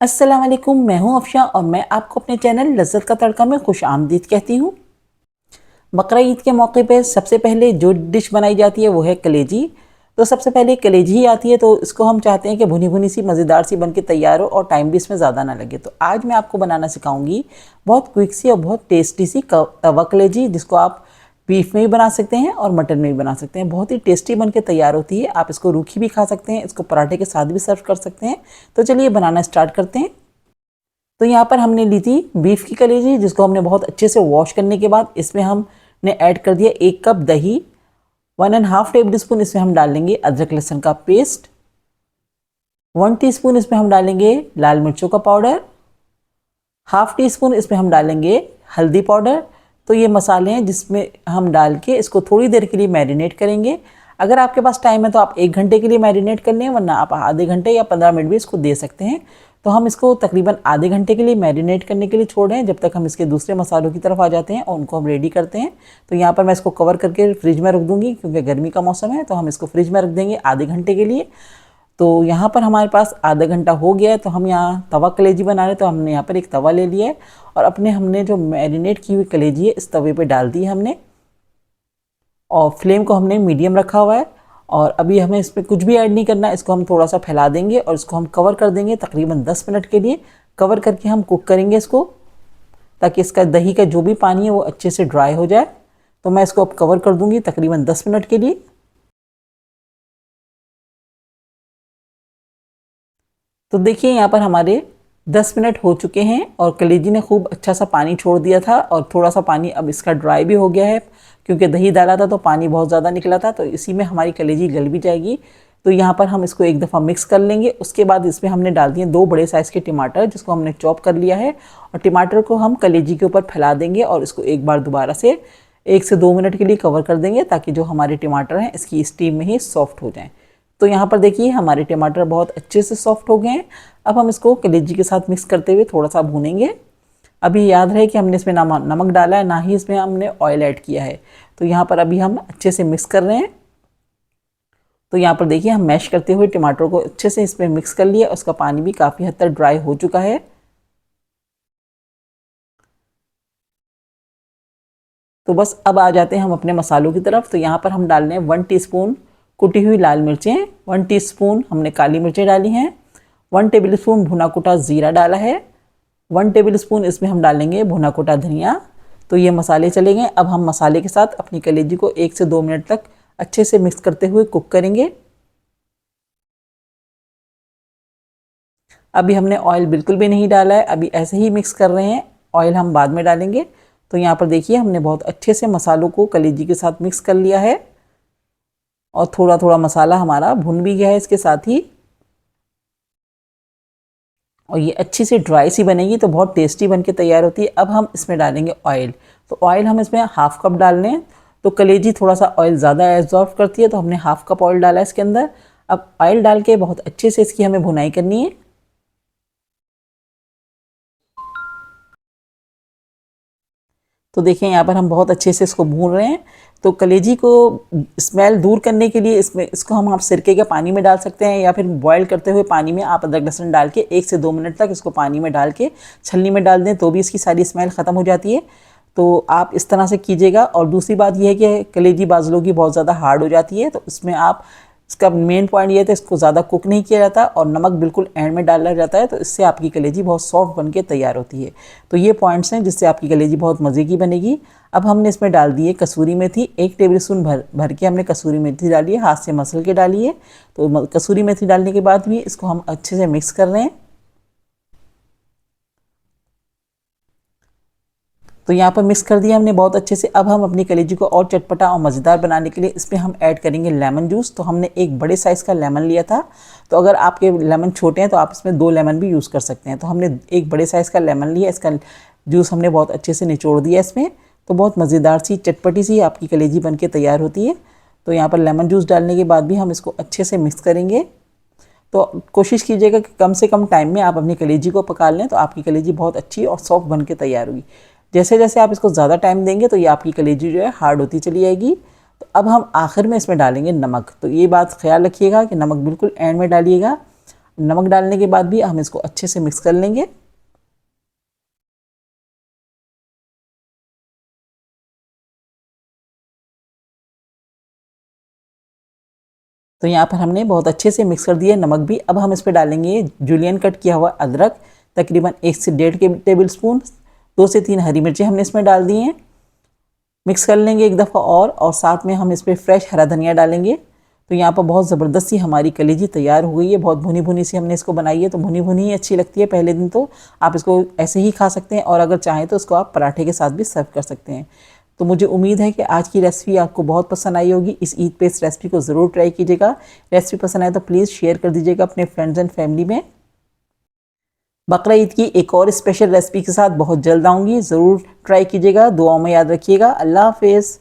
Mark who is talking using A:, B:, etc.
A: अस्सलाम वालेकुम, मैं हूं अफशा और मैं आपको अपने चैनल लज़्ज़त का तड़का में खुश आमदीद कहती हूं। बकरा ईद के मौके पे सबसे पहले जो डिश बनाई जाती है वो है कलेजी। तो सबसे पहले कलेजी ही आती है, तो इसको हम चाहते हैं कि भुनी भुनी सी मज़ेदार सी बन के तैयार हो और टाइम भी इसमें ज़्यादा ना लगे। तो आज मैं आपको बनाना सिखाऊंगी बहुत क्विक सी और बहुत टेस्टी सी तवा कलेजी, जिसको आप बीफ में भी बना सकते हैं और मटन में भी बना सकते हैं। बहुत ही टेस्टी बन के तैयार होती है। आप इसको रूखी भी खा सकते हैं, इसको पराठे के साथ भी सर्व कर सकते हैं। तो चलिए बनाना स्टार्ट करते हैं। तो यहाँ पर हमने ली थी बीफ की कलेजी, जिसको हमने बहुत अच्छे से वॉश करने के बाद इसमें हमने ऐड कर दिया 1 कप दही। 1.5 टेबल स्पून इसमें हम डालेंगे अदरक लहसुन का पेस्ट। 1 टीस्पून इसमें हम डालेंगे लाल मिर्चों का पाउडर। हाफ टी स्पून इसमें हम डालेंगे हल्दी पाउडर। तो ये मसाले हैं जिसमें हम डाल के इसको थोड़ी देर के लिए मैरिनेट करेंगे। अगर आपके पास टाइम है तो आप 1 घंटे के लिए मैरिनेट कर लें, वरना आप आधे घंटे या 15 मिनट भी इसको दे सकते हैं। तो हम इसको तकरीबन आधे घंटे के लिए मैरिनेट करने के लिए छोड़ रहे हैं, जब तक हम इसके दूसरे मसालों की तरफ आ जाते हैं और उनको हम रेडी करते हैं। तो यहाँ पर मैं इसको कवर करके फ्रिज में रख दूँगी, क्योंकि गर्मी का मौसम है, तो हम इसको फ्रिज में रख देंगे आधे घंटे के लिए। तो यहाँ पर हमारे पास आधा घंटा हो गया है, तो हम यहाँ तवा कलेजी बना रहे हैं। तो हमने यहाँ पर एक तवा ले लिया है और हमने जो मैरिनेट की हुई कलेजी है इस तवे पे डाल दी है हमने, और फ्लेम को हमने मीडियम रखा हुआ है। और अभी हमें इसमें कुछ भी ऐड नहीं करना, इसको हम थोड़ा सा फैला देंगे और इसको हम कवर कर देंगे तकरीबन 10 मिनट के लिए। कवर करके हम कुक करेंगे इसको, ताकि इसका दही का जो भी पानी है वो अच्छे से ड्राई हो जाए। तो मैं इसको अब कवर कर दूंगी तकरीबन 10 मिनट के लिए। तो देखिए यहाँ पर हमारे 10 मिनट हो चुके हैं और कलेजी ने खूब अच्छा सा पानी छोड़ दिया था, और थोड़ा सा पानी अब इसका ड्राई भी हो गया है, क्योंकि दही डाला था तो पानी बहुत ज़्यादा निकला था। तो इसी में हमारी कलेजी गल भी जाएगी। तो यहाँ पर हम इसको एक दफ़ा मिक्स कर लेंगे। उसके बाद इसमें हमने डाल दिए 2 बड़े साइज़ के टमाटर, जिसको हमने चॉप कर लिया है, और टमाटर को हम कलेजी के ऊपर फैला देंगे और इसको एक बार दोबारा से 1 से 2 मिनट के लिए कवर कर देंगे, ताकि जो हमारे टमाटर हैं इसकी स्टीम में ही सॉफ्ट हो जाएँ। तो यहाँ पर देखिए हमारे टमाटर बहुत अच्छे से सॉफ्ट हो गए हैं। अब हम इसको कलेजी के साथ मिक्स करते हुए थोड़ा सा भूनेंगे। अभी याद रहे कि हमने इसमें ना नमक डाला है, ना ही इसमें हमने ऑयल ऐड किया है। तो यहाँ पर अभी हम अच्छे से मिक्स कर रहे हैं। तो यहाँ पर देखिए हम मैश करते हुए टमाटर को अच्छे से इसमें मिक्स कर लिया, उसका पानी भी काफ़ी हद तक ड्राई हो चुका है। तो बस अब आ जाते हैं हम अपने मसालों की तरफ। तो यहाँ पर हम डाल रहे हैं 1 टीस्पून कुटी हुई लाल मिर्चें, 1 टीस्पून हमने काली मिर्चें डाली हैं, 1 टेबल स्पून भुना कुटा ज़ीरा डाला है, 1 टेबल स्पून इसमें हम डालेंगे भुना कुटा धनिया। तो ये मसाले चले गए। अब हम मसाले के साथ अपनी कलेजी को 1 से 2 मिनट तक अच्छे से मिक्स करते हुए कुक करेंगे। अभी हमने ऑयल बिल्कुल भी नहीं डाला है, अभी ऐसे ही मिक्स कर रहे हैं, ऑयल हम बाद में डालेंगे। तो यहाँ पर देखिए हमने बहुत अच्छे से मसालों को कलेजी के साथ मिक्स कर लिया है, और थोड़ा थोड़ा मसाला हमारा भुन भी गया है इसके साथ ही। और ये अच्छी सी ड्राई सी बनेगी तो बहुत टेस्टी बन के तैयार होती है। अब हम इसमें डालेंगे ऑयल। तो ऑयल हम इसमें हाफ कप डाल लें। तो कलेजी थोड़ा सा ऑयल ज़्यादा एब्जॉर्ब करती है, तो हमने हाफ कप ऑयल डाला है इसके अंदर। अब ऑयल डाल के बहुत अच्छे से इसकी हमें भुनाई करनी है। तो देखिए यहाँ पर हम बहुत अच्छे से इसको भून रहे हैं। तो कलेजी को स्मेल दूर करने के लिए इसमें इसको हम आप सिरके के पानी में डाल सकते हैं, या फिर बॉयल करते हुए पानी में आप अदरक लहसुन डाल के 1 से 2 मिनट तक इसको पानी में डाल के छलनी में डाल दें, तो भी इसकी सारी स्मेल ख़त्म हो जाती है। तो आप इस तरह से कीजिएगा। और दूसरी बात यह है कि कलेजी बाजलों की बहुत ज़्यादा हार्ड हो जाती है, तो इसमें आप इसका मेन पॉइंट ये है, इसको ज़्यादा कुक नहीं किया जाता और नमक बिल्कुल एंड में डाला जाता है, तो इससे आपकी कलेजी बहुत सॉफ्ट बन के तैयार होती है। तो ये पॉइंट्स हैं जिससे आपकी कलेजी बहुत मज़े की बनेगी। अब हमने इसमें डाल दी है कसूरी मेथी, 1 टेबल स्पून भर के हमने कसूरी मेथी डाली है, हाथ से मसल के डाली है। तो कसूरी मेथी डालने के बाद भी इसको हम अच्छे से मिक्स कर रहे हैं। तो यहाँ पर मिक्स कर दिया हमने बहुत अच्छे से। अब हम अपनी कलेजी को और चटपटा और मज़ेदार बनाने के लिए इसमें हम ऐड करेंगे लेमन जूस। तो हमने एक बड़े साइज़ का लेमन लिया था, तो अगर आपके लेमन छोटे हैं तो आप इसमें 2 लेमन भी यूज़ कर सकते हैं। तो हमने एक बड़े साइज़ का लेमन लिया, इसका जूस हमने बहुत अच्छे से निचोड़ दिया इसमें। तो बहुत मज़ेदार सी चटपटी सी आपकी कलेजी बन के तैयार होती है। तो यहाँ पर लेमन जूस डालने के बाद भी हम इसको अच्छे से मिक्स करेंगे। तो कोशिश कीजिएगा कि कम से कम टाइम में आप अपनी कलेजी को पका लें, तो आपकी कलेजी बहुत अच्छी और सॉफ्ट बन के तैयार होगी। जैसे जैसे आप इसको ज़्यादा टाइम देंगे तो ये आपकी कलेजी जो है हार्ड होती चली जाएगी। तो अब हम आखिर में इसमें डालेंगे नमक। तो ये बात ख्याल रखिएगा कि नमक बिल्कुल एंड में डालिएगा। नमक डालने के बाद भी हम इसको अच्छे से मिक्स कर लेंगे। तो यहाँ पर हमने बहुत अच्छे से मिक्स कर दिया नमक भी। अब हम इस पर डालेंगे जूलियन कट किया हुआ अदरक, तकरीबन 1 से 1.5 टेबल स्पून। 2 से 3 हरी मिर्चें हमने इसमें डाल दी हैं। मिक्स कर लेंगे एक दफ़ा और साथ में हम इस पर फ्रेश हरा धनिया डालेंगे। तो यहाँ पर बहुत ज़बरदस्त सी हमारी कलेजी तैयार हो गई है। बहुत भुनी भुनी सी हमने इसको बनाई है, तो भुनी भुनी ही अच्छी लगती है पहले दिन। तो आप इसको ऐसे ही खा सकते हैं और अगर चाहें तो इसको आप पराठे के साथ भी सर्व कर सकते हैं। तो मुझे उम्मीद है कि आज की रेसिपी आपको बहुत पसंद आई होगी। इस ईद पे इस रेसिपी को ज़रूर ट्राई कीजिएगा। रेसिपी पसंद आए तो प्लीज़ शेयर कर दीजिएगा अपने फ्रेंड्स एंड फैमिली में। बकरा ईद की एक और स्पेशल रेसिपी के साथ बहुत जल्द आऊँगी, ज़रूर ट्राई कीजिएगा। दुआओं में याद रखिएगा। अल्लाह हाफिज़।